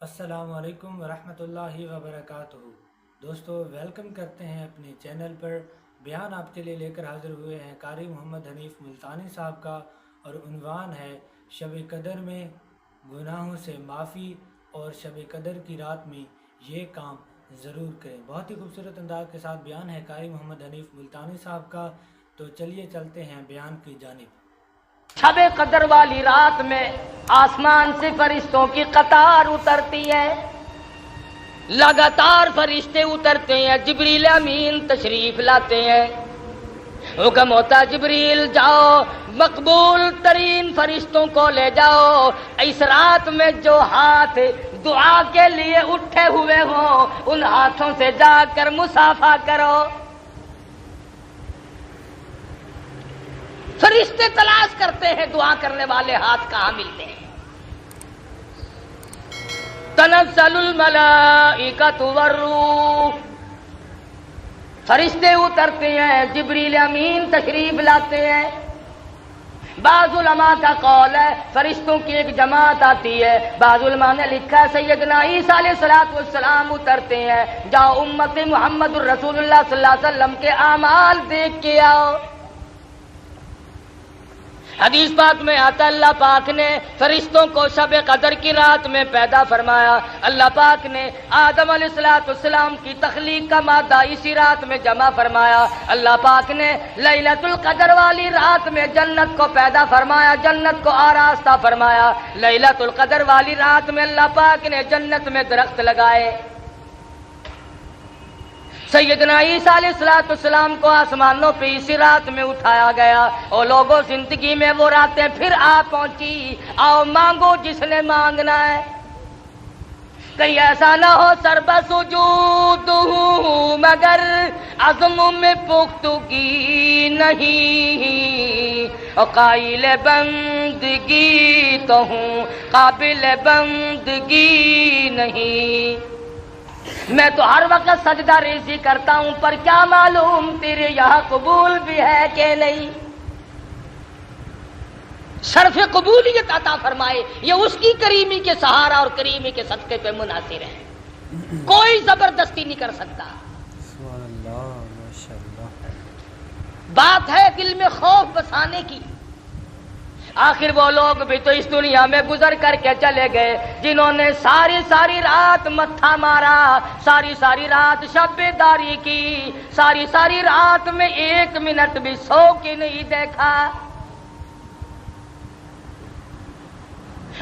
السلام علیکم ورحمۃ اللہ وبرکاتہ۔ دوستو ویلکم کرتے ہیں اپنے چینل پر۔ بیان آپ کے لیے لے کر حاضر ہوئے ہیں قاری محمد حنیف ملتانی صاحب کا، اور عنوان ہے شب قدر میں گناہوں سے معافی، اور شب قدر کی رات میں یہ کام ضرور کریں۔ بہت ہی خوبصورت انداز کے ساتھ بیان ہے قاری محمد حنیف ملتانی صاحب کا، تو چلیے چلتے ہیں بیان کی جانب۔ شب قدر والی رات میں آسمان سے فرشتوں کی قطار اترتی ہے، لگاتار فرشتے اترتے ہیں، جبریل امین تشریف لاتے ہیں، حکم ہوتا ہے جبریل جاؤ مقبول ترین فرشتوں کو لے جاؤ، اس رات میں جو ہاتھ دعا کے لیے اٹھے ہوئے ہوں ان ہاتھوں سے جا کر مصافحہ کرو۔ فرشتے تلاش کرتے ہیں دعا کرنے والے ہاتھ کہاں ملتے ہیں۔ تنزل الملائکۃ والروح، فرشتے اترتے ہیں، جبریل امین تشریف لاتے ہیں۔ بعض علماء کا قول ہے فرشتوں کی ایک جماعت آتی ہے، بعض علماء نے لکھا ہے سیدنا عیسیٰ علیہ السلام اترتے ہیں، جاؤ امت محمد الرسول اللہ صلی اللہ علیہ وسلم کے اعمال دیکھ کے آؤ۔ حدیث پاک میں آتا اللہ پاک نے فرشتوں کو شب قدر کی رات میں پیدا فرمایا۔ اللہ پاک نے آدم علیہ السلام کی تخلیق کا مادہ اسی رات میں جمع فرمایا۔ اللہ پاک نے لیلۃ القدر والی رات میں جنت کو پیدا فرمایا، جنت کو آراستہ فرمایا۔ لیلۃ القدر والی رات میں اللہ پاک نے جنت میں درخت لگائے۔ سیدنا عیسیٰ علیہ السلام کو آسمانوں پہ اسی رات میں اٹھایا گیا۔ اور لوگوں زندگی میں وہ راتیں پھر آ پہنچی، آؤ مانگو جس نے مانگنا ہے، کہیں ایسا نہ ہو سر بسجود ہوں مگر عزم میں پختگی نہیں، اور قائل بندگی تو ہوں قابل بندگی نہیں۔ میں تو ہر وقت سجدہ ریزی کرتا ہوں، پر کیا معلوم تیرے یہاں قبول بھی ہے کہ نہیں۔ شرف قبولیت عطا فرمائے یہ اس کی کریمی کے سہارا اور کریمی کے صدقے پہ منحصر ہے، کوئی زبردستی نہیں کر سکتا۔ سبحان اللہ، ماشاءاللہ۔ بات ہے دل میں خوف بسانے کی۔ آخر وہ لوگ بھی تو اس دنیا میں گزر کر کے چلے گئے جنہوں نے ساری رات متھا مارا، ساری رات شب بیداری کی، ساری رات میں ایک منٹ بھی سو کے نہیں دیکھا۔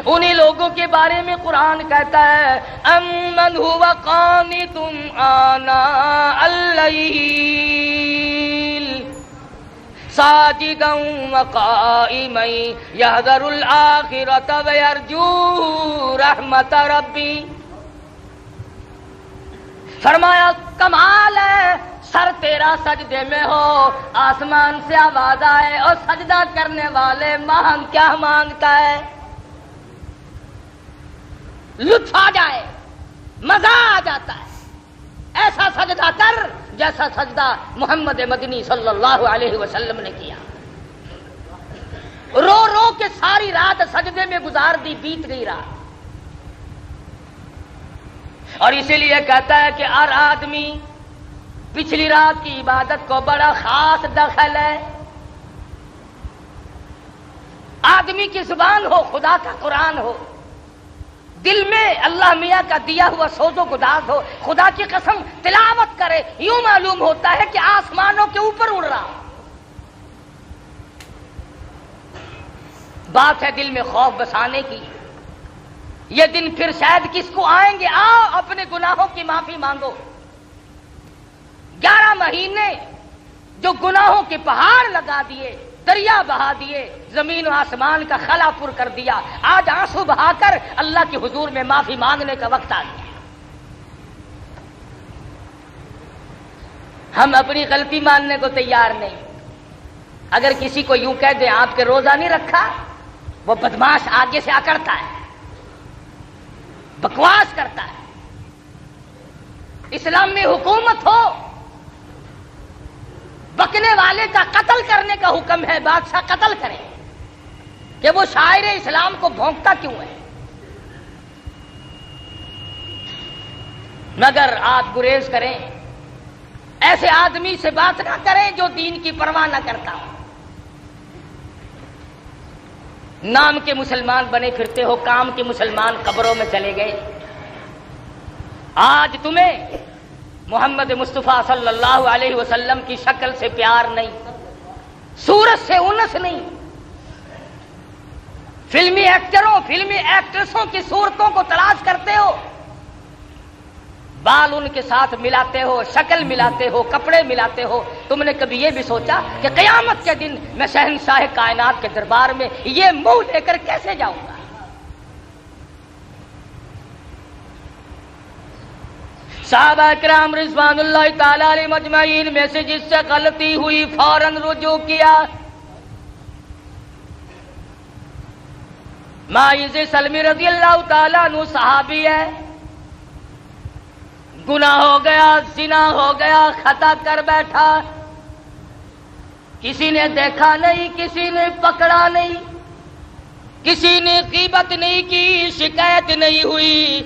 انہی لوگوں کے بارے میں قرآن کہتا ہے امن هو قانت آناء اللیل ساجدا وقائما یحذر الآخرۃ ویرجو رحمت ربی۔ فرمایا کمال ہے سر تیرا سجدے میں ہو، آسمان سے آواز آئے اور سجدہ کرنے والے مانگ کیا مانگتا ہے، لطف آ جائے، مزہ آ جاتا ہے، ایسا سجدہ کر جیسا سجدہ محمد مدنی صلی اللہ علیہ وسلم نے کیا۔ رو رو کے ساری رات سجدے میں گزار دی، بیت گئی رات۔ اور اسی لیے کہتا ہے کہ ہر آدمی پچھلی رات کی عبادت کو بڑا خاص دخل ہے۔ آدمی کی زبان ہو، خدا کا قرآن ہو، دل میں اللہ میاں کا دیا ہوا سوز و گداز ہو، خدا کی قسم تلاوت کرے، یوں معلوم ہوتا ہے کہ آسمانوں کے اوپر اڑ رہا۔ بات ہے دل میں خوف بسانے کی۔ یہ دن پھر شاید کس کو آئیں گے، آؤ اپنے گناہوں کی معافی مانگو۔ 11 مہینے جو گناہوں کے پہاڑ لگا دیے، دریا بہا دیے، زمین و آسمان کا خلا پر کر دیا، آج آنسو بہا کر اللہ کے حضور میں معافی مانگنے کا وقت آ گیا۔ ہم اپنی غلطی ماننے کو تیار نہیں۔ اگر کسی کو یوں کہہ دیں آپ کے روزہ نہیں رکھا، وہ بدماش آگے سے اکڑتا ہے، بکواس کرتا ہے۔ اسلام میں حکومت ہو، بکنے والے کا قتل کرنے کا حکم ہے، بادشاہ قتل کرے، کہ وہ شاعر اسلام کو بھونکتا کیوں ہے؟ مگر آپ گریز کریں، ایسے آدمی سے بات نہ کریں جو دین کی پرواہ نہ کرتا ہو۔ نام کے مسلمان بنے پھرتے ہو، کام کے مسلمان قبروں میں چلے گئے۔ آج تمہیں محمد مصطفیٰ صلی اللہ علیہ وسلم کی شکل سے پیار نہیں، صورت سے انس نہیں، فلمی ایکٹروں فلمی ایکٹریسوں کی صورتوں کو تلاش کرتے ہو، بال ان کے ساتھ ملاتے ہو، شکل ملاتے ہو، کپڑے ملاتے ہو۔ تم نے کبھی یہ بھی سوچا کہ قیامت کے دن میں شہنشاہ کائنات کے دربار میں یہ منہ لے کر کیسے جاؤں گا؟ صحابہ کرام رضوان اللہ تعالی علیہ مجمعین میں سے جس سے غلطی ہوئی فوراً رجوع کیا۔ ماعز سلمی رضی اللہ تعالیٰ عنہ صحابی ہے، گناہ ہو گیا، زنا ہو گیا، خطا کر بیٹھا، کسی نے دیکھا نہیں، کسی نے پکڑا نہیں، کسی نے غیبت نہیں کی، شکایت نہیں ہوئی،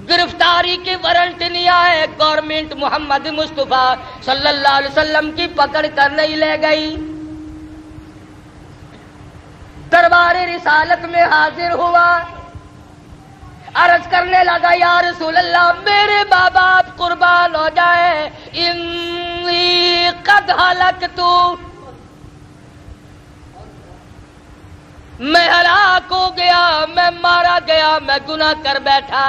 گرفتاری کے وارنٹ نہیں آئے، گورنمنٹ محمد مصطفیٰ صلی اللہ علیہ وسلم کی پکڑ کر نہیں لے گئی، دربار رسالت میں حاضر ہوا، عرض کرنے لگا یا رسول اللہ میرے ماں باپ قربان ہو جائے، انی قد ہلکت، میں ہلاک ہو گیا، میں مارا گیا، میں گناہ کر بیٹھا۔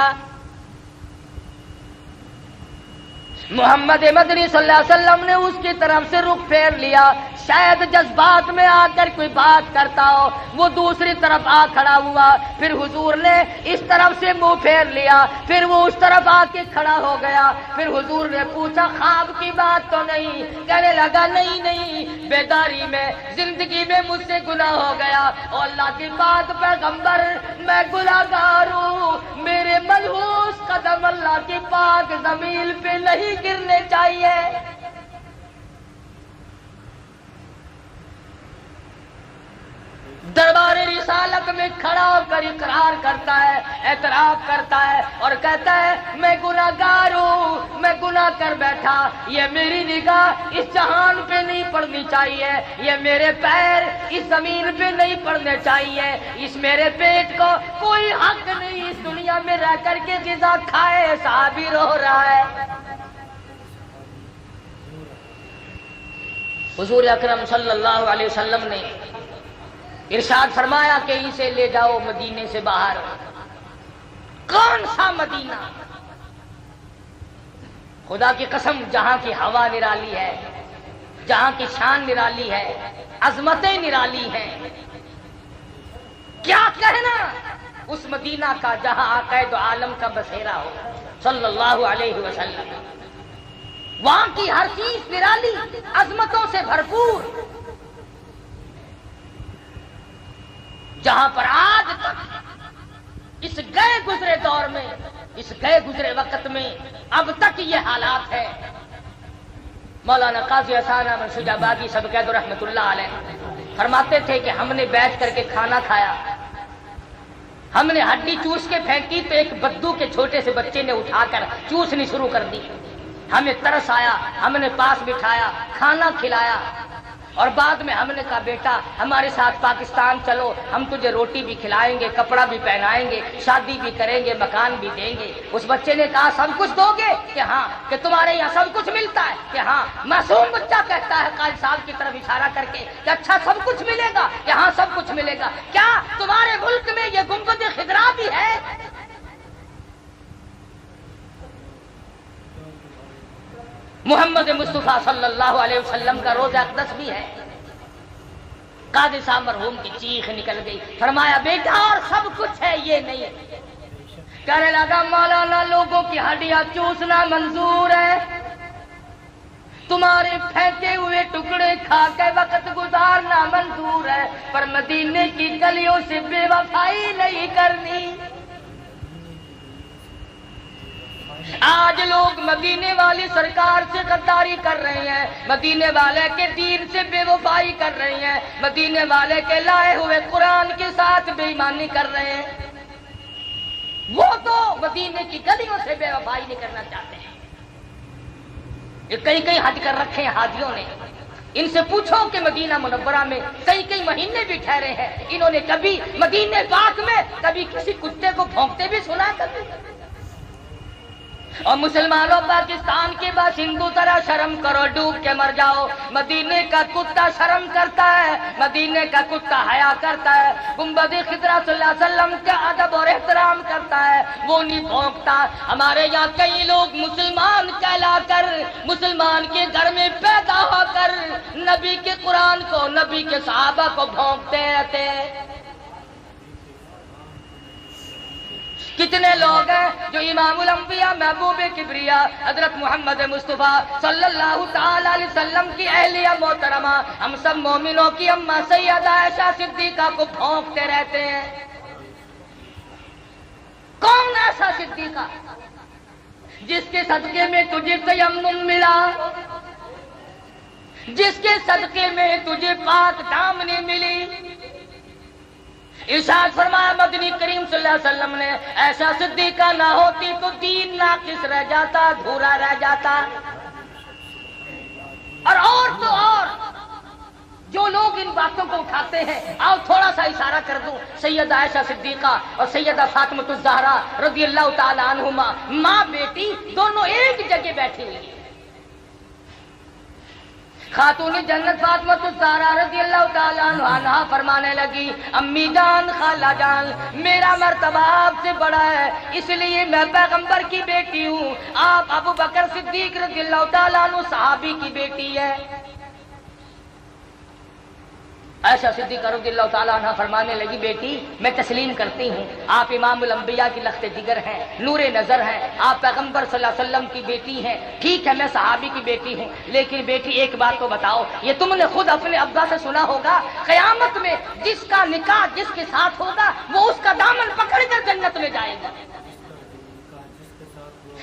محمد مدنی صلی اللہ علیہ وسلم نے اس کی طرف سے رخ پھیر لیا، شاید جذبات میں آ کر کوئی بات کرتا ہو، وہ دوسری طرف آ کھڑا ہوا، پھر حضور نے اس طرف سے منہ پھیر لیا، پھر وہ اس طرف آ کے کھڑا ہو گیا، پھر حضور نے پوچھا خواب کی بات تو نہیں؟ کہنے لگا نہیں نہیں، بیداری میں زندگی میں مجھ سے گناہ ہو گیا، اور اللہ کی بات پیغمبر میں گناہگار ہوں، میرے ملحوظ قدم اللہ کی پاک زمین پہ نہیں گرنے چاہیے۔ دربار رسالت میں کھڑا ہو کر اقرار کرتا ہے، اعتراف کرتا ہے اور کہتا ہے میں گناہگار ہوں، میں گناہ کر بیٹھا، یہ میری نگاہ اس جہان پہ نہیں پڑنی چاہیے، یہ میرے پیر اس زمین پہ نہیں پڑنے چاہیے، اس میرے پیٹ کو کوئی حق نہیں اس دنیا میں رہ کر کے غذا کھائے۔ صحابی رو رہا ہے۔ حضور اکرم صلی اللہ علیہ وسلم نے ارشاد فرمایا کہ اسے لے جاؤ مدینے سے باہر۔ کون سا مدینہ؟ خدا کی قسم جہاں کی ہوا نرالی ہے، جہاں کی شان نرالی ہے، عظمتیں نرالی ہیں، کیا کہنا اس مدینہ کا جہاں آقا دو عالم کا بسیرا ہو صلی اللہ علیہ وسلم۔ وہاں کی ہر چیز نرالی، عظمتوں سے بھرپور، جہاں پر آج تک اس گئے گزرے دور میں، اس گئے گزرے وقت میں اب تک یہ حالات ہے۔ مولانا قاضی حسین احمد شجاع باغی سبقید رحمت اللہ علیہ فرماتے تھے کہ ہم نے بیٹھ کر کے کھانا کھایا، ہم نے ہڈی چوس کے پھینکی تو ایک بدو کے چھوٹے سے بچے نے اٹھا کر چوسنی شروع کر دی، ہمیں ترس آیا، ہم نے پاس بٹھایا، کھانا کھلایا، اور بعد میں ہم نے کہا بیٹا ہمارے ساتھ پاکستان چلو، ہم تجھے روٹی بھی کھلائیں گے، کپڑا بھی پہنائیں گے، شادی بھی کریں گے، مکان بھی دیں گے۔ اس بچے نے کہا سب کچھ دو گے؟ کہ ہاں۔ کہ تمہارے یہاں سب کچھ ملتا ہے؟ کہ ہاں۔ معصوم بچہ کہتا ہے قائد صاحب کی طرف اشارہ کر کے کہ اچھا سب کچھ ملے گا؟ کہ ہاں سب کچھ ملے گا۔ کیا تمہارے ملک میں یہ گنبد خضرا بھی ہے؟ محمد مصطفیٰ صلی اللہ علیہ وسلم کا روضہ اقدس بھی ہے۔ قاضی صاحب مرحوم کی چیخ نکل گئی، فرمایا بیٹا اور سب کچھ ہے یہ نہیں۔ کہنے لگا مولانا لوگوں کی ہڈیاں چوسنا منظور ہے، تمہارے پھینکے ہوئے ٹکڑے کھا کے وقت گزارنا منظور ہے، پر مدینے کی گلیوں سے بے وفائی نہیں کرنی۔ آج لوگ مدینے والی سرکار سے غداری کر رہے ہیں، مدینے والے کے دین سے بے وفائی کر رہے ہیں، مدینے والے کے لائے ہوئے قرآن کے ساتھ بے ایمانی کر رہے ہیں۔ وہ تو لوگ مدینے کی گلیوں سے بے وفائی نہیں کرنا چاہتے ہیں. یہ کئی حج کر رکھے ہیں حاجیوں نے. ان سے پوچھو کہ مدینہ منورہ میں کئی مہینے بھی ٹھہرے ہیں, انہوں نے کبھی مدینے پاک میں کبھی کسی کتے کو بھونکتے بھی سنا کبھی؟ اور مسلمانوں پاکستان کے باشندوں طرح شرم کرو, ڈوب کے مر جاؤ. مدینے کا کتا شرم کرتا ہے, مدینے کا کتا حیا کرتا ہے, گنبد خضرا صلی اللہ علیہ وسلم کا ادب اور احترام کرتا ہے, وہ نہیں بھونکتا. ہمارے یہاں کئی لوگ مسلمان کہلا کر, مسلمان کے گھر میں پیدا ہو کر نبی کے قرآن کو, نبی کے صحابہ کو بھونکتے رہتے ہیں. کتنے لوگ ہیں جو امام الانبیاء محبوب کبریا حضرت محمد مصطفیٰ صلی اللہ تعالی علیہ وسلم کی اہلیہ محترمہ, ہم سب مومنوں کی اماں سیدہ عائشہ صدیقہ کو بھونکتے رہتے ہیں. کون ایسا صدیقہ جس کے صدقے میں تجھے تیمم ملا, جس کے صدقے میں تجھے پاک دامنی ملی؟ ارشاد فرمایا مدنی کریم صلی اللہ علیہ وسلم نے, ایسا صدیقہ نہ ہوتی تو دین ناقص رہ جاتا, ادھورا رہ جاتا. اور تو اور جو لوگ ان باتوں کو اٹھاتے ہیں, آؤ تھوڑا سا اشارہ کر دوں. سیدہ عائشہ صدیقہ اور سیدہ فاطمہ الزہرا رضی اللہ تعالی عنہما, ماں بیٹی دونوں ایک جگہ بیٹھی ہوئی ہیں. خاتون جنت فاطمہ الزہرا رضی اللہ تعالیٰ عنہا فرمانے لگی, امی جان, خالہ جان, میرا مرتبہ آپ سے بڑا ہے, اس لیے میں پیغمبر کی بیٹی ہوں, آپ ابو بکر صدیق رضی اللہ تعالیٰ عنہ صحابی کی بیٹی ہے. عائشہ صدیقہ رضی اللہ تعالیٰ عنہ فرمانے لگی, بیٹی میں تسلیم کرتی ہوں, آپ امام الانبیاء کی لخت جگر ہیں, نور نظر ہیں, آپ پیغمبر صلی اللہ علیہ وسلم کی بیٹی ہیں, ٹھیک ہے میں صحابی کی بیٹی ہوں, لیکن بیٹی ایک بات تو بتاؤ, یہ تم نے خود اپنے ابا سے سنا ہوگا, قیامت میں جس کا نکاح جس کے ساتھ ہوگا وہ اس کا دامن پکڑ کر جنت میں جائے گا.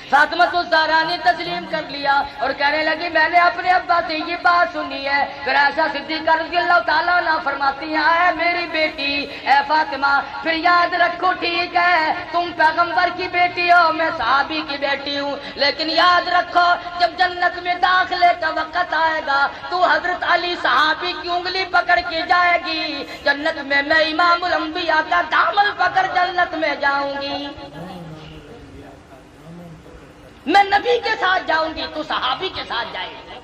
فاطمہ الزہرا نے تسلیم کر لیا اور کہنے لگی, میں نے اپنے ابا سے یہ بات سنی ہے. پھر عائشہ صدیقہ رضی اللہ تعالیٰ عنہ فرماتی ہیں, اے میری بیٹی, اے فاطمہ, پھر یاد رکھو, ٹھیک ہے تم پیغمبر کی بیٹی ہو, میں صحابی کی بیٹی ہوں, لیکن یاد رکھو جب جنت میں داخلے کا وقت آئے گا تو حضرت علی صحابی کی انگلی پکڑ کے جائے گی جنت میں, میں امام الانبیاء کا دامن پکڑ جنت میں جاؤں گی. میں نبی کے ساتھ جاؤں گی, تو صحابی کے ساتھ جائے گی.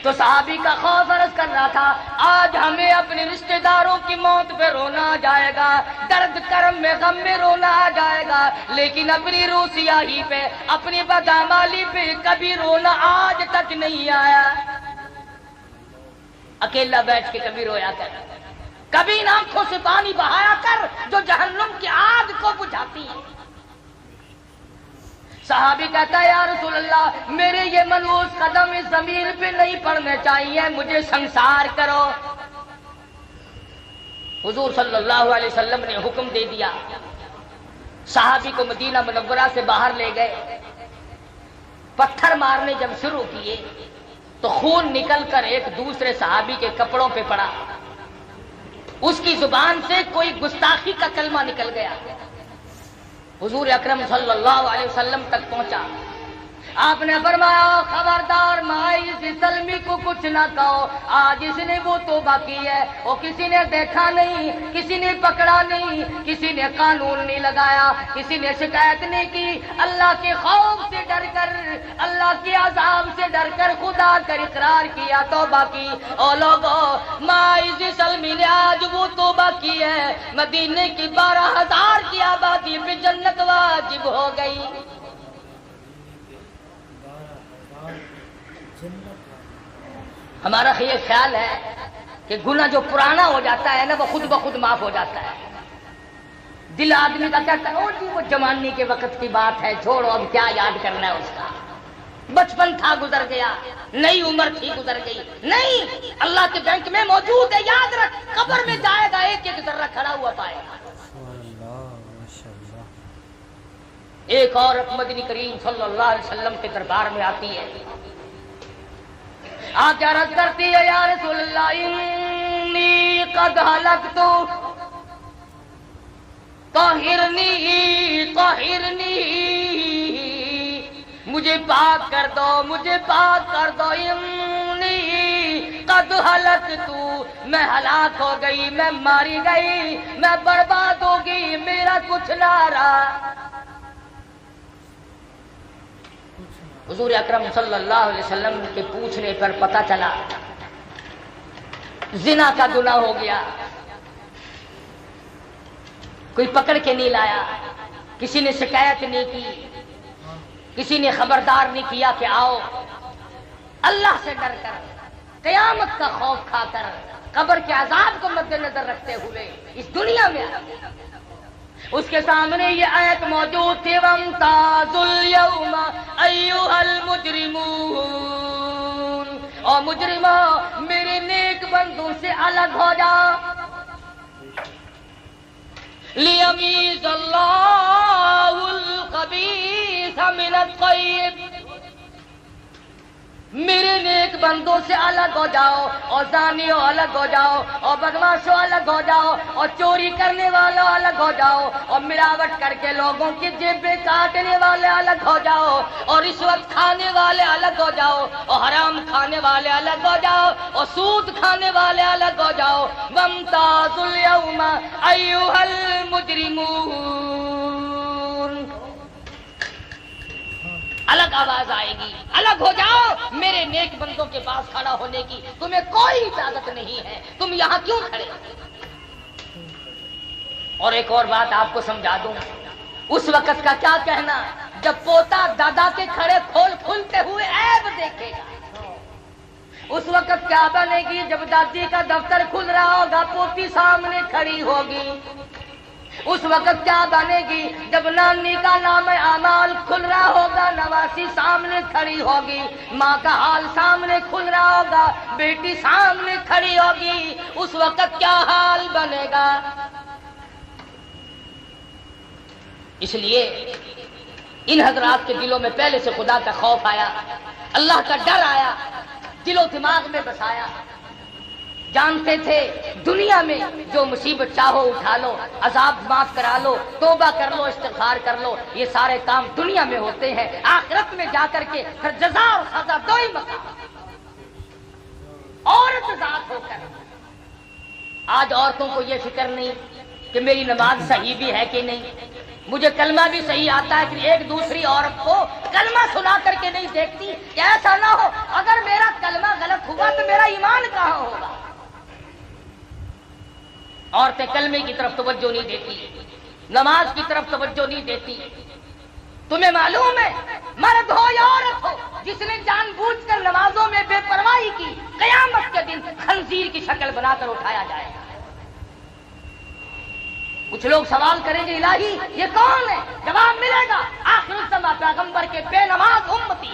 تو صحابی کا خوف عرض کر رہا تھا, آج ہمیں اپنے رشتہ داروں کی موت پہ رونا آ جائے گا, درد کرم میں غم میں رونا آ جائے گا, لیکن اپنی روح سیاہی پہ, اپنی بدعمالی پہ کبھی رونا آج تک نہیں آیا. اکیلا بیٹھ کے کبھی رویا کر, کبھی آنکھوں سے پانی بہایا کر جو جہنم کی آگ کو بجھاتی ہے. صحابی کہتا ہے, یا رسول اللہ, میرے یہ منحوس قدم اس زمین پہ نہیں پڑنے چاہیے, مجھے سنسار کرو. حضور صلی اللہ علیہ وسلم نے حکم دے دیا, صحابی کو مدینہ منورہ سے باہر لے گئے. پتھر مارنے جب شروع کیے تو خون نکل کر ایک دوسرے صحابی کے کپڑوں پہ پڑا. اس کی زبان سے کوئی گستاخی کا کلمہ نکل گیا. حضور اکرم صلی اللہ علیہ وسلم تک پہنچا. آپ نے فرمایا, خبردار مائز سلمی کو کچھ نہ کہو, آج اس نے وہ توبہ کی ہے, وہ کسی نے دیکھا نہیں, کسی نے پکڑا نہیں, کسی نے قانون نہیں لگایا, کسی نے شکایت نہیں کی, اللہ کے خوف سے ڈر کر, اللہ کے عذاب سے ڈر کر خدا کر اقرار کیا, توبہ کی. او لوگو, مائز سلمی نے آج وہ توبہ کی ہے, مدینے کی 12,000 کی آبادی پہ جنت واجب ہو گئی. ہمارا یہ خیال ہے کہ گناہ جو پرانا ہو جاتا ہے نا وہ خود بخود معاف ہو جاتا ہے. دل آدمی کا کہتا ہے, او جی وہ جوانی کے وقت کی بات ہے, چھوڑو اب کیا یاد کرنا ہے اس کا, بچپن تھا گزر گیا, نئی عمر تھی گزر گئی. نہیں, اللہ کے بینک میں موجود ہے, یاد رکھ, قبر میں جائے گا ایک ایک ذرہ کھڑا ہوا پائے گا. ایک عورت مدنی کریم صلی اللہ علیہ وسلم کے دربار میں آتی ہے, آ کے عرض کرتی ہے, یا رسول اللہ, انی قد ہلکت طہر طہرنی طہرنی، مجھے پاک کر دو، مجھے پاک کر دو، انی قد ہلکت، میں ہلاک ہو گئی، میں ماری گئی، میں برباد ہو گئی، میرا کچھ نہ رہا۔ حضور اکرم صلی اللہ علیہ وسلم کے پوچھنے پر پتہ چلا زنا کا گناہ ہو گیا، کوئی پکڑ کے نہیں لایا، کسی نے شکایت نہیں کی، کسی نے خبردار نہیں کیا کہ آؤ، اللہ سے ڈر کر، قیامت کا خوف کھا کر، قبر کے عذاب کو مد نظر رکھتے ہوئے اس دنیا میں اس کے سامنے یہ آیت موجود تھی، وَامْتَازُوا الْيَوْمَ أَيُّهَا الْمُجْرِمُونَ، اور مجرموں میرے نیک بندوں سے الگ ہو جاؤ، لِيَمِيزَ اللَّهُ الْخَبِيثَ مِنَ الطَّيِّبِ، میرے نیک بندوں سے الگ ہو جاؤ، اور زانیوں الگ ہو جاؤ، اور بدماشوں الگ ہو جاؤ، اور چوری کرنے والوں الگ ہو جاؤ، اور ملاوٹ کر کے لوگوں کی جیبیں کاٹنے والے الگ ہو جاؤ، اور رشوت کھانے والے الگ ہو جاؤ، اور حرام کھانے والے الگ ہو جاؤ، اور سود کھانے والے الگ ہو جاؤ، وَامْتَازُوا الْيَوْمَ أَيُّهَا الْمُجْرِمُونَ، الگ آواز آئے گی، الگ ہو جاؤ، میرے نیک بندوں کے پاس کھڑا ہونے کی تمہیں کوئی اجازت نہیں ہے، تم یہاں کیوں کھڑے؟ اور ایک اور بات آپ کو سمجھا دوں، اس وقت کا کیا کہنا جب پوتا دادا کے کھڑے کھلتے ہوئے عیب دیکھے گا، اس وقت کیا بنے گی جب دادی کا دفتر کھل رہا ہوگا، پوتی سامنے کھڑی ہوگی، اس وقت کیا بنے گی جب نانی کا نام اعمال کھل رہا ہوگا، نواسی سامنے کھڑی ہوگی، ماں کا حال سامنے کھل رہا ہوگا، بیٹی سامنے کھڑی ہوگی، اس وقت کیا حال بنے گا؟ اس لیے ان حضرات کے دلوں میں پہلے سے خدا کا خوف آیا، اللہ کا ڈر آیا، دل و دماغ میں بسایا، جانتے تھے دنیا میں جو مصیبت چاہو اٹھا لو، عذاب معاف کرا لو، توبہ کر لو، استغفار کر لو، یہ سارے کام دنیا میں ہوتے ہیں، آخرت میں جا کر کے پھر جزا اور سزا دو ہی مقام، عورت ذات ہو کر۔ آج عورتوں کو یہ فکر نہیں کہ میری نماز صحیح بھی ہے کہ نہیں، مجھے کلمہ بھی صحیح آتا ہے کہ ایک دوسری عورت کو کلمہ سنا کر کے نہیں دیکھتی کہ ایسا نہ ہو اگر میرا کلمہ غلط ہوا تو میرا ایمان کہاں ہوگا۔ عورتیں کلمے کی طرف توجہ نہیں دیتی، نماز کی طرف توجہ نہیں دیتی۔ تمہیں معلوم ہے مرد ہو یا عورت ہو، جس نے جان بوجھ کر نمازوں میں بے پرواہی کی، قیامت کے دن خنزیر کی شکل بنا کر اٹھایا جائے گا۔ کچھ لوگ سوال کریں گے الہی یہ کون ہے؟ جواب ملے گا آخر الزماں پیغمبر کے بے نماز امتی۔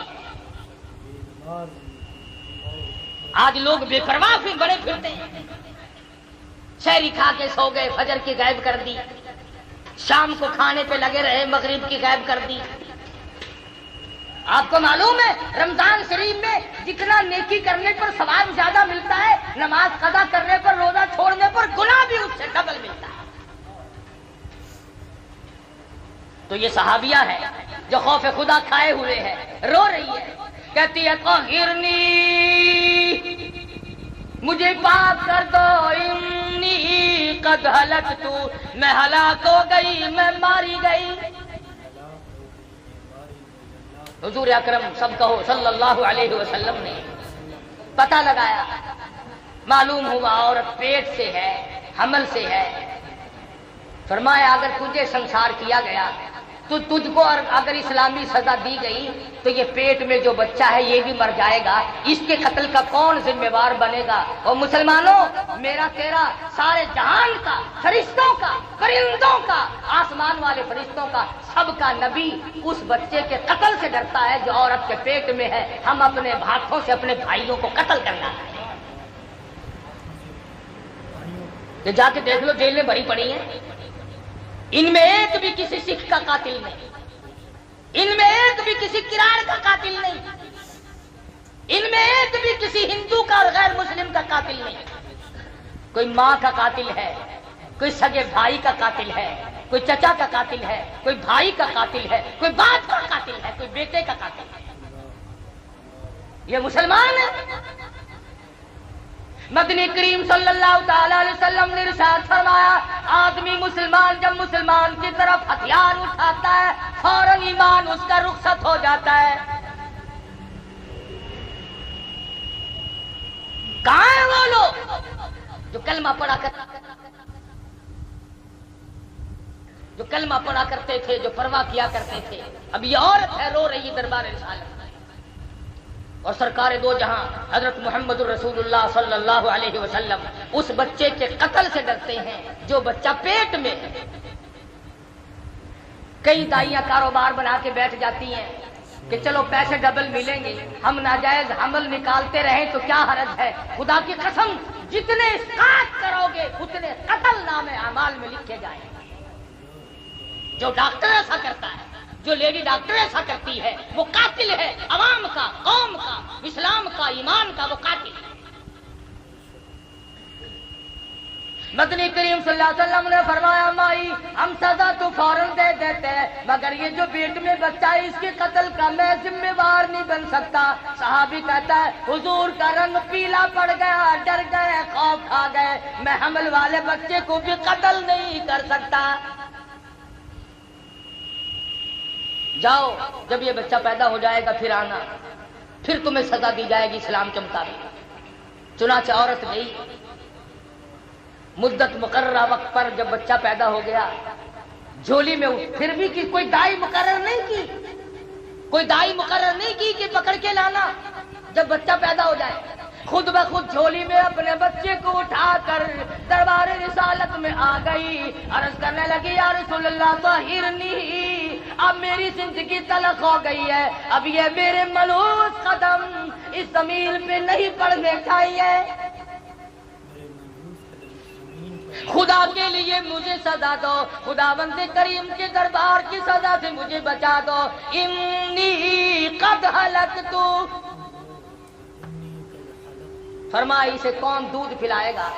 آج لوگ بے پرواہ بھی بڑے پھرتے ہیں، شہری کھا کے سو گئے، فجر کی غائب کر دی، شام کو کھانے پہ لگے رہے، مغرب کی غائب کر دی۔ آپ کو معلوم ہے رمضان شریف میں جتنا نیکی کرنے پر ثواب زیادہ ملتا ہے، نماز قضا کرنے پر، روزہ چھوڑنے پر گناہ بھی اس سے ڈبل ملتا ہے۔ تو یہ صحابیہ ہے جو خوف خدا کھائے ہوئے ہے، رو رہی ہے، کہتی ہے طہرنی، مجھے پاک کر دو، انی قد ہلکت، میں ہلاک ہو گئی، میں ماری گئی۔ حضور اکرم سب کہو صلی اللہ علیہ وسلم نے پتہ لگایا، معلوم ہوا عورت پیٹ سے ہے، حمل سے ہے۔ فرمایا اگر تجھے سنسار کیا گیا تو تجھ کو اگر اسلامی سزا دی گئی تو یہ پیٹ میں جو بچہ ہے یہ بھی مر جائے گا، اس کے قتل کا کون ذمہ دار بنے گا؟ اور مسلمانوں، میرا تیرا، سارے جہان کا، فرشتوں کا، پرندوں کا، آسمان والے فرشتوں کا، سب کا نبی اس بچے کے قتل سے ڈرتا ہے جو عورت کے پیٹ میں ہے۔ ہم اپنے ہاتھوں سے اپنے بھائیوں کو قتل کرنا ہے، یہ جا کے دیکھ لو جیلیں بھری پڑی ہیں، ان میں ایک بھی کسی سکھ کا قاتل نہیں، ان میں ایک بھی کسی کراڑ کا قاتل نہیں، ان میں ایک بھی کسی ہندو کا اور غیر مسلم کا قاتل نہیں۔ کوئی ماں کا قاتل ہے، کوئی سگے بھائی کا قاتل ہے، کوئی چچا کا قاتل ہے، کوئی بھائی کا قاتل ہے، کوئی باپ کا قاتل ہے، کوئی بیٹے کا قاتل ہے۔ یہ مسلمان ہے۔ مدنی کریم صلی اللہ تعالی علیہ وسلم نے ارشاد فرمایا، آدمی مسلمان جب مسلمان کی طرف ہتھیار اٹھاتا ہے فوراً ایمان اس کا رخصت ہو جاتا ہے۔ کہاں ہیں وہ لوگ جو کلمہ پڑھا کرتے تھے، جو پرواہ کیا کرتے تھے؟ اب یہ عورت ہے رو رہی دربار رسالت، اور سرکار دو جہاں حضرت محمد الرسول اللہ صلی اللہ علیہ وسلم اس بچے کے قتل سے ڈرتے ہیں جو بچہ پیٹ میں ہے۔ کئی دائیاں کاروبار بنا کے بیٹھ جاتی ہیں کہ چلو پیسے ڈبل ملیں گے، ہم ناجائز حمل نکالتے رہیں تو کیا حرج ہے۔ خدا کی قسم جتنے اسقاط کرو گے اتنے قتل نام اعمال میں لکھے جائیں گے۔ جو ڈاکٹر ایسا کرتا ہے، جو لیڈی ڈاکٹر ایسا کرتی ہے، وہ قاتل ہے، عوام کا، قوم کا، اسلام کا، ایمان کا وہ قاتل ہے۔ مدنی کریم صلی اللہ علیہ وسلم نے فرمایا، مائی ہم سزا تو فوراً دے دیتے ہیں مگر یہ جو پیٹ میں بچہ ہے اس کے قتل کا میں ذمہ وار نہیں بن سکتا۔ صحابی کہتا ہے حضور کا رنگ پیلا پڑ گیا، ڈر گئے، خوف کھا گئے، میں حمل والے بچے کو بھی قتل نہیں کر سکتا۔ جاؤ، جب یہ بچہ پیدا ہو جائے گا پھر آنا، پھر تمہیں سزا دی جائے گی اسلام کے مطابق۔ چنانچہ عورت گئی، مدت مقررہ وقت پر جب بچہ پیدا ہو گیا جھولی میں پھر بھی کی کوئی دائی مقرر نہیں کی، کوئی دائی مقرر نہیں کی کہ پکڑ کے لانا جب بچہ پیدا ہو جائے، خود بخود جھولی میں اپنے بچے کو اٹھا کر دربار رسالت میں آ گئی، عرض کرنے لگی یا رسول اللہ طہرنی، اب میری زندگی تلخ ہو گئی ہے، اب یہ میرے ملوث قدم اس زمین پہ نہیں پڑنے چاہیے، خدا کے لیے مجھے سزا دو، خداوند کریم کے دربار کی سزا سے مجھے بچا دو، انی قد ہلکت۔ فرمایا اسے کون دودھ پلائے گا؟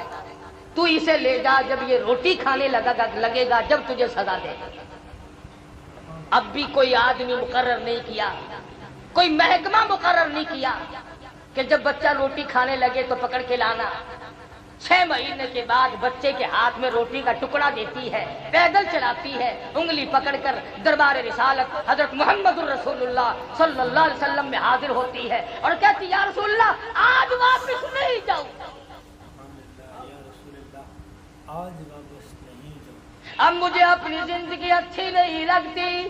تو اسے لے جا جب یہ روٹی کھانے لگے گا جب تجھے سزا دے گا۔ اب بھی کوئی آدمی مقرر نہیں کیا، کوئی محکمہ مقرر نہیں کیا کہ جب بچہ روٹی کھانے لگے تو پکڑ کے لانا۔ 6 مہینے کے بعد بچے کے ہاتھ میں روٹی کا ٹکڑا دیتی ہے، پیدل چلاتی ہے، انگلی پکڑ کر دربار رسالت حضرت محمد الرسول اللہ صلی اللہ علیہ وسلم میں حاضر ہوتی ہے اور کہتی یا رسول اللہ آج واپس نہیں جاؤں، اب مجھے اپنی زندگی اچھی نہیں لگتی،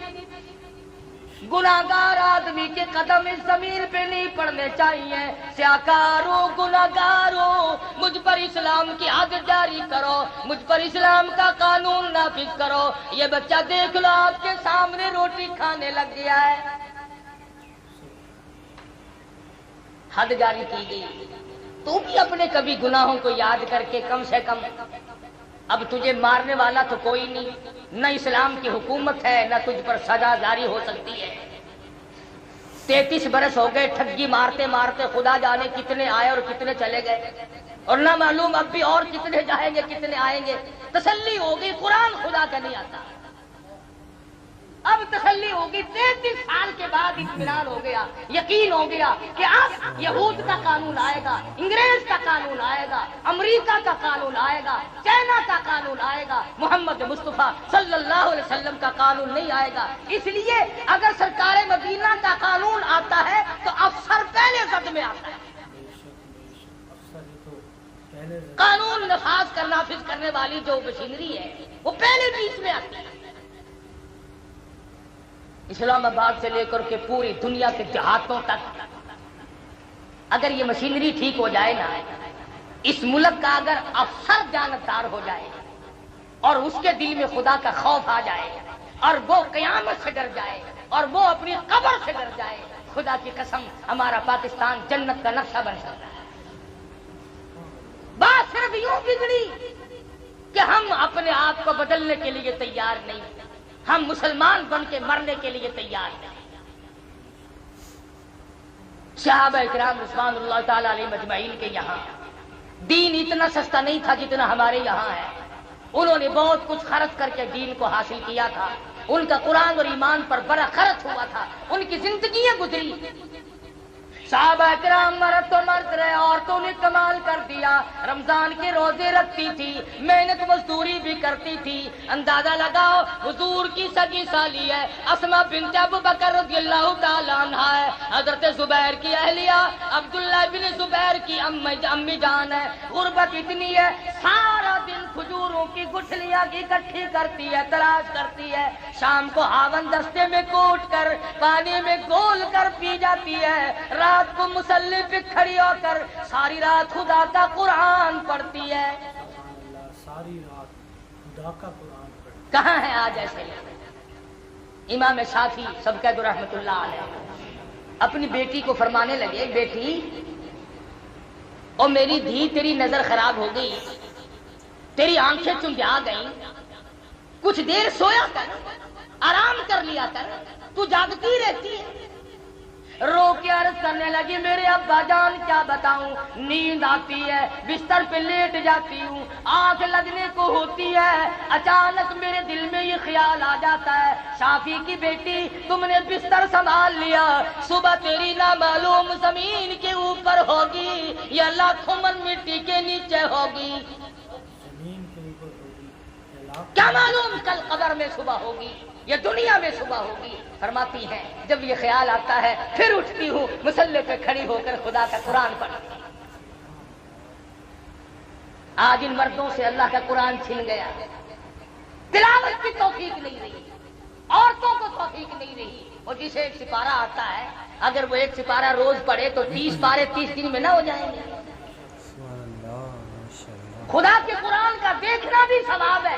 گناہگار آدمی کے قدم اس زمین پہ نہیں پڑنے چاہیے، سیاکارو گناہگارو مجھ پر اسلام کی حد جاری کرو، مجھ پر اسلام کا قانون نافذ کرو، یہ بچہ دیکھ لو آپ کے سامنے روٹی کھانے لگ گیا ہے، حد جاری کی گئی۔ تو بھی اپنے کبھی گناہوں کو یاد کر کے کم سے کم، اب تجھے مارنے والا تو کوئی نہیں، نہ اسلام کی حکومت ہے، نہ تجھ پر سزا جاری ہو سکتی ہے۔ 33 برس ہو گئے ٹھگی مارتے مارتے، خدا جانے کتنے آئے اور کتنے چلے گئے، اور نہ معلوم اب بھی اور کتنے جائیں گے کتنے آئیں گے۔ تسلی ہوگی قرآن خدا کا نہیں آتا، اب تسلی ہوگی، 33 سال کے بعد اطمینان ہو گیا، یقین ہو گیا کہ اب یہود کا قانون آئے گا، انگریز کا قانون آئے گا، امریکہ کا قانون آئے گا، چائنا کا قانون آئے گا، محمد مصطفیٰ صلی اللہ علیہ وسلم کا قانون نہیں آئے گا۔ اس لیے اگر سرکار مدینہ کا قانون آتا ہے تو افسر پہلے زد میں آتا ہے، قانون نافذ کرنے والی جو مشینری ہے وہ پہلے بیچ میں آتی ہے۔ اسلام آباد سے لے کر کے پوری دنیا کے دیہاتوں تک اگر یہ مشینری ٹھیک ہو جائے نا، اس ملک کا اگر افسر جانبدار ہو جائے اور اس کے دل میں خدا کا خوف آ جائے اور وہ قیامت سے ڈر جائے اور وہ اپنی قبر سے ڈر جائے، خدا کی قسم ہمارا پاکستان جنت کا نقشہ بن سکتا ہے۔ بات صرف یوں بگڑی کہ ہم اپنے آپ کو بدلنے کے لیے تیار نہیں، ہم مسلمان بن کے مرنے کے لیے تیار ہیں۔ صحابہ اکرام رضوان اللہ تعالی علیہ مجمعین کے یہاں دین اتنا سستا نہیں تھا جتنا ہمارے یہاں ہے۔ انہوں نے بہت کچھ خرچ کر کے دین کو حاصل کیا تھا، ان کا قرآن اور ایمان پر بڑا خرچ ہوا تھا، ان کی زندگیاں گزری۔ صحابہ کرام مرد تو مرد رہے، عورتوں نے کمال کر دیا، رمضان کے روزے رکھتی تھی، محنت مزدوری بھی کرتی تھی۔ اندازہ لگاؤ حضور کی سگی سالی ہے، اسما بنت ابو بکر رضی اللہ تعالیٰ عنہا ہے، حضرت زبیر کی اہلیہ عبداللہ بن زبیر کی امی جان ہے۔ غربت اتنی ہے سارا دن کھجوروں کی گٹھلیاں اکٹھی کرتی ہے، تلاش کرتی ہے، شام کو ہاون دستے میں کوٹ کر پانی میں گول کر پی جاتی ہے، رات کو مصلی پہ کھڑی ہو کر ساری رات خدا کا قرآن پڑھتی ہے۔ سبحان اللہ، ساری رات خدا کا قرآن پڑھتی۔ کہاں ہے آج ایسے لوگ؟ امام شافعی سب کہہ دو رحمت اللہ علیہ اپنی بیٹی کو فرمانے لگے، بیٹی او میری دھی، تیری نظر خراب ہو گئی، تیری آنکھیں چنجھا گئیں، کچھ دیر سویا کر، آرام کر لیا کر، تو جاگتی رہتی ہے۔ رو کے عرض کرنے لگی، میرے ابا جان کیا بتاؤں، نیند آتی ہے، بستر پہ لیٹ جاتی ہوں، آنکھ لگنے کو ہوتی ہے، اچانک میرے دل میں یہ خیال آ جاتا ہے، شافی کی بیٹی تم نے بستر سنبھال لیا، صبح تیری نامعلوم زمین کے اوپر ہوگی یا لاکھوں من مٹی کے نیچے ہوگی، زمین کے اوپر ہوگی یا لاکھ کیا معلوم کل قبر میں صبح ہوگی یا دنیا میں صبح ہوگی۔ فرماتی ہیں جب یہ خیال آتا ہے پھر اٹھتی ہوں، مصلی پہ کھڑی ہو کر خدا کا قرآن پڑھتی ہوں۔ آج ان مردوں سے اللہ کا قرآن چھن گیا، تلاوت کی توفیق نہیں رہی، عورتوں کو توفیق نہیں رہی۔ اور جسے ایک سپارہ آتا ہے اگر وہ ایک سپارہ روز پڑھے تو 30 پارے 30 دن میں نہ ہو جائیں گے۔ خدا کے قرآن کا دیکھنا بھی ثواب ہے،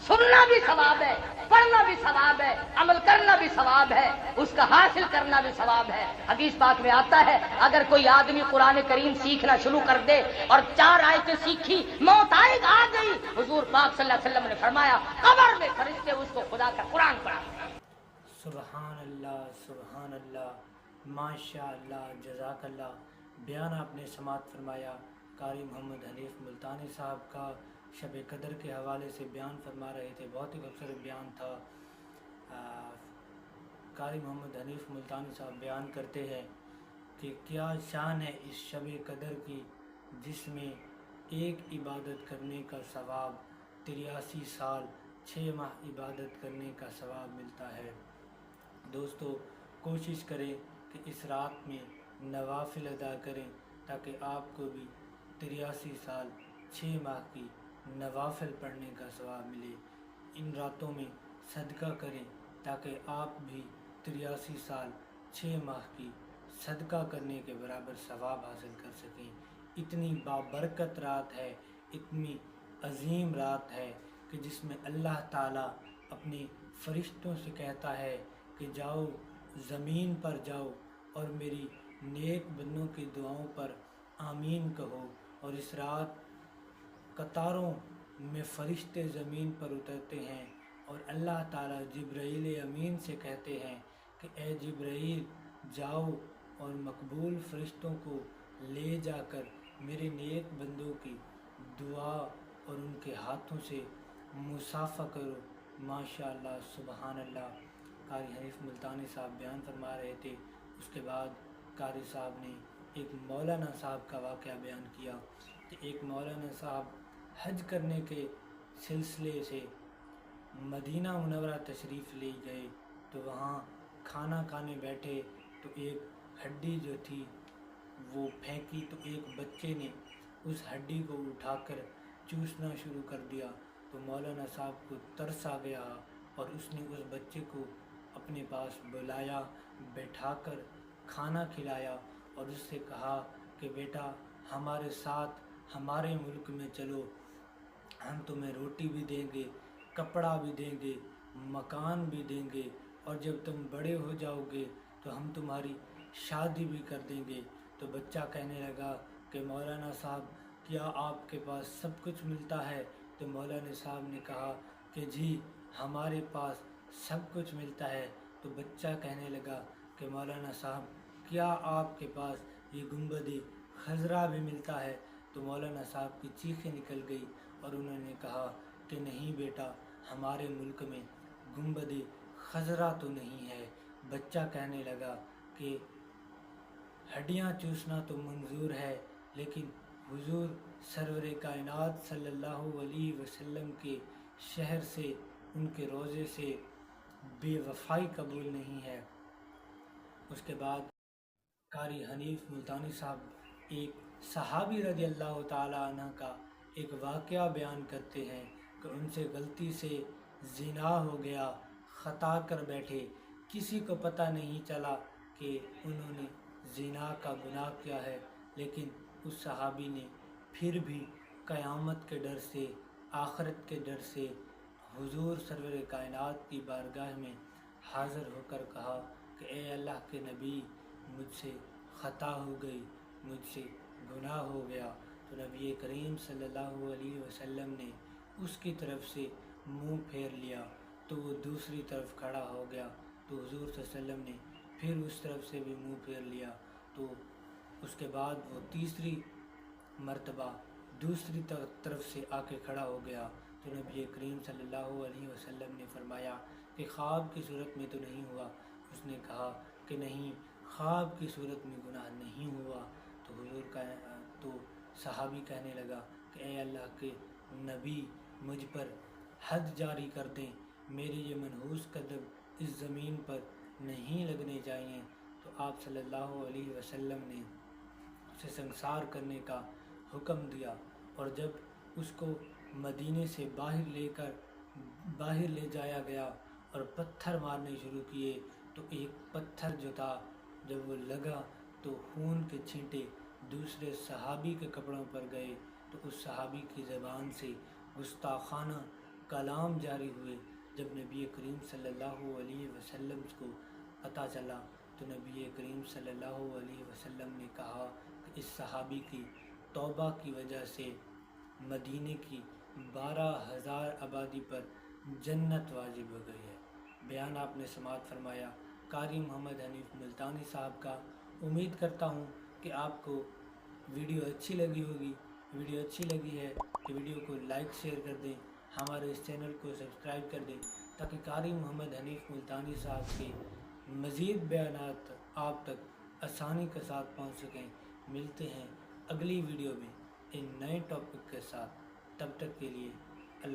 سننا بھی ثواب ہے، پڑھنا بھی ثواب ہے، عمل کرنا بھی ثواب ہے، اس کا حاصل کرنا بھی ثواب ہے۔ حدیث پاک میں آتا ہے اگر کوئی آدمی قرآن کریم سیکھنا شروع کر دے اور 4 آیتیں سیکھی، موت آ گئی، حضور پاک صلی اللہ علیہ وسلم نے فرمایا قبر میں فرشتے اس کو خدا کا قرآن پڑھاتے ہیں۔ سبحان اللہ، سبحان اللہ، ماشاء اللہ، جزاک اللہ۔ بیان آپ نے سماعت فرمایا قاری محمد حنیف ملتانی صاحب کا، شب قدر کے حوالے سے بیان فرما رہے تھے، بہت ہی خوبصورت بیان تھا۔ قاری محمد حنیف ملتانی صاحب بیان کرتے ہیں کہ کیا شان ہے اس شب قدر کی جس میں ایک عبادت کرنے کا ثواب 83 سال 6 ماہ عبادت کرنے کا ثواب ملتا ہے۔ دوستو کوشش کریں کہ اس رات میں نوافل ادا کریں تاکہ آپ کو بھی 83 سال 6 ماہ کی نوافل پڑھنے کا ثواب ملے۔ ان راتوں میں صدقہ کریں تاکہ آپ بھی 83 سال 6 ماہ کی صدقہ کرنے کے برابر ثواب حاصل کر سکیں۔ اتنی بابرکت رات ہے، اتنی عظیم رات ہے کہ جس میں اللہ تعالیٰ اپنے فرشتوں سے کہتا ہے کہ جاؤ زمین پر جاؤ اور میری نیک بندوں کی دعاؤں پر آمین کہو، اور اس رات قطاروں میں فرشتے زمین پر اترتے ہیں اور اللہ تعالیٰ جبرائیل امین سے کہتے ہیں کہ اے جبرائیل جاؤ اور مقبول فرشتوں کو لے جا کر میرے نیک بندوں کی دعا اور ان کے ہاتھوں سے مصافحہ کرو۔ ماشاء اللہ، سبحان اللہ۔ قاری حنیف ملتانی صاحب بیان فرما رہے تھے، اس کے بعد قاری صاحب نے ایک مولانا صاحب کا واقعہ بیان کیا کہ ایک مولانا صاحب حج کرنے کے سلسلے سے مدینہ منورہ تشریف لے گئے تو وہاں کھانا کھانے بیٹھے تو ایک ہڈی جو تھی وہ پھینکی تو ایک بچے نے اس ہڈی کو اٹھا کر چوسنا شروع کر دیا تو مولانا صاحب کو ترس آ گیا اور اس نے اس بچے کو اپنے پاس بلایا، بیٹھا کر کھانا کھلایا اور اس سے کہا کہ بیٹا ہمارے ساتھ ہمارے ملک میں چلو، ہم تمہیں روٹی بھی دیں گے، کپڑا بھی دیں گے، مکان بھی دیں گے، اور جب تم بڑے ہو جاؤ گے تو ہم تمہاری شادی بھی کر دیں گے۔ تو بچہ کہنے لگا کہ مولانا صاحب کیا آپ کے پاس سب کچھ ملتا ہے؟ تو مولانا صاحب نے کہا کہ جی ہمارے پاس سب کچھ ملتا ہے۔ تو بچہ کہنے لگا کہ مولانا صاحب کیا آپ کے پاس یہ گنبد خضرا بھی ملتا ہے؟ تو مولانا صاحب کی چیخیں نکل گئی اور انہوں نے کہا کہ نہیں بیٹا، ہمارے ملک میں گنبد خضرا تو نہیں ہے۔ بچہ کہنے لگا کہ ہڈیاں چوسنا تو منظور ہے، لیکن حضور سرور کائنات صلی اللہ علیہ وسلم کے شہر سے، ان کے روضے سے بے وفائی قبول نہیں ہے۔ اس کے بعد قاری حنیف ملتانی صاحب ایک صحابی رضی اللہ تعالیٰ عنہ کا ایک واقعہ بیان کرتے ہیں کہ ان سے غلطی سے زنا ہو گیا، خطا کر بیٹھے، کسی کو پتہ نہیں چلا کہ انہوں نے زنا کا گناہ کیا ہے، لیکن اس صحابی نے پھر بھی قیامت کے ڈر سے، آخرت کے ڈر سے حضور سرور کائنات کی بارگاہ میں حاضر ہو کر کہا کہ اے اللہ کے نبی، مجھ سے خطا ہو گئی، مجھ سے گناہ ہو گیا۔ تو نبی کریم صلی اللہ علیہ وسلم نے اس کی طرف سے منہ پھیر لیا، تو وہ دوسری طرف کھڑا ہو گیا، تو حضور صلی اللہ علیہ وسلم نے پھر اس طرف سے بھی منہ پھیر لیا، تو اس کے بعد وہ تیسری مرتبہ دوسری طرف سے آ کے کھڑا ہو گیا۔ تو نبی کریم صلی اللہ علیہ وسلم نے فرمایا کہ خواب کی صورت میں تو نہیں ہوا؟ اس نے کہا کہ نہیں، خواب کی صورت میں گناہ نہیں ہوا۔ تو حضور کا تو صحابی کہنے لگا کہ اے اللہ کے نبی، مجھ پر حد جاری کر دیں، میرے یہ منحوس قدم اس زمین پر نہیں لگنے چاہیے۔ تو آپ صلی اللہ علیہ وسلم نے اسے سنسار کرنے کا حکم دیا، اور جب اس کو مدینے سے باہر لے جایا گیا اور پتھر مارنے شروع کیے، تو ایک پتھر جو تھا جب وہ لگا تو خون کے چھینٹے دوسرے صحابی کے کپڑوں پر گئے، تو اس صحابی کی زبان سے گستاخانہ کلام جاری ہوئے۔ جب نبی کریم صلی اللہ علیہ وسلم کو پتہ چلا، تو نبی کریم صلی اللہ علیہ وسلم نے کہا کہ اس صحابی کی توبہ کی وجہ سے مدینے کی 12,000 آبادی پر جنت واجب ہو گئی ہے۔ بیان آپ نے سماعت فرمایا قاری محمد حنیف ملتانی صاحب کا۔ امید کرتا ہوں کہ آپ کو ویڈیو اچھی لگی ہوگی۔ ویڈیو اچھی لگی ہے کہ ویڈیو کو لائک شیئر کر دیں، ہمارے اس چینل کو سبسکرائب کر دیں، تاکہ قاری محمد حنیف ملتانی صاحب کے مزید بیانات آپ تک آسانی کے ساتھ پہنچ سکیں۔ ملتے ہیں اگلی ویڈیو میں ایک نئے ٹاپک کے ساتھ، تب تک کے لیے